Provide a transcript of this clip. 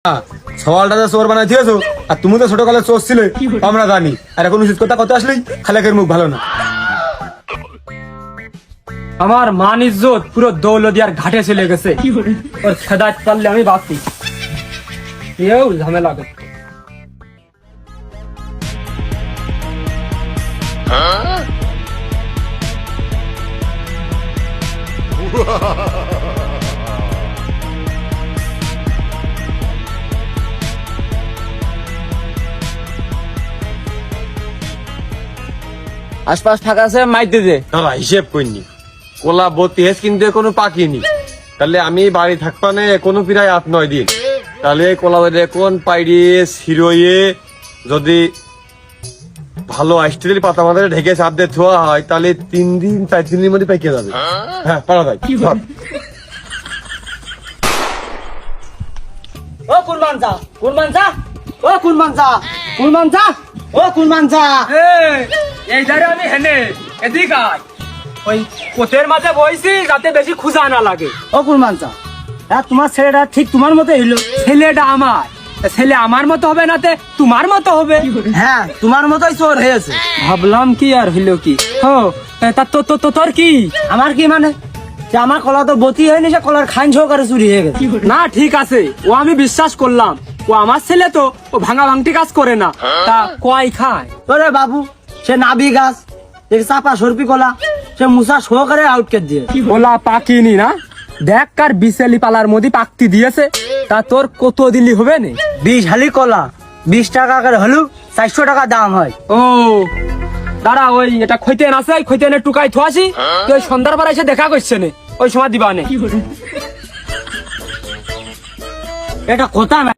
সওয়ালটা যে চোর বানাই দিয়েছো, আর তুমি তো ছোটকালে চোর ছিলে আমরা জানি, আর এখন উচিত কথা কত আসলেই খালেকের মুখ ভালো না। আমার মান ইজ্জত পুরো দৌলদিয়ার ঘাটে চলে গেছে। ওর খেদাত পারলে আমি বাঁচি, কেউ ঝামেলা করতে। আশপাশ ফাঁকা আছে, মাইতে দে। দাদা হিসেব করিনি, কোলা বতি হেস কিন্তু এখনো পাকিনি। তাহলে আমি বাড়ি থাকবানে এখনো প্রায় 8-9 দিন। তাহলে কোলা এখন পাইড়িয়ে হিরোয়ে যদি ভালো আইস্টিলের পাতা মাথায় ঢেকে চাপ দিয়ে ধোয়া হয়, তাহলে 3-4 দিনের মধ্যে পাইকে যাবে। হ্যাঁ পারা যায়। ও কুরবান যা, কুরবান যা, ও কুরবান যা, কুরবান যা, ও কুরবান যা। এই ধারে আমি হেনে এদিক আয়, ওই পোতের মাঝে বইছি যাতে বেশি খুঁজা না লাগে। ও কুরবান যা, হ্যাঁ তোমার ছেলেটা ঠিক তোমার মতো হইলো। ছেলেটা আমার, ছেলে আমার মতো হবে না তে তোমার মতো হবে। হ্যাঁ তোমার মতোই চোর হয়েছে। ভাবলাম কি আর হইলো কি। ও তা তো তো তোর কি? আমার কি মানে, যে আমার কলা তো বতি হয়নি, সে কলার খাইন সহকারে চুরি হয়ে গেছে। না ঠিক আছে, ও আমি বিশ্বাস করলাম, ও আমার ছেলে তো, ও ভাঙা ভাঙটি কাজ করে না। তা কয় খায়? তোরে বাবু, সে নাবি গাছ, সে চাপা সরপি কলা, সে মুসা সহকারে আউটকেট দিয়ে। ওলা পাকিনি না, দেখ কার বিশালি পালার মধ্যে পাকতি দিয়েছে। তা তোর কত দিলি হবে না? 20 হালি কলা 20 টাকা করে হলেও 400 টাকা দাম হয়। ও দাঁড়া, ওই এটা খৈতেন আছে, খৈতেনে টুকাই থোয়াছি, তুই ওই সন্ধ্যার পর এসে দেখা করছে নে, ওই সময় দিবা নে। এটা কথা না।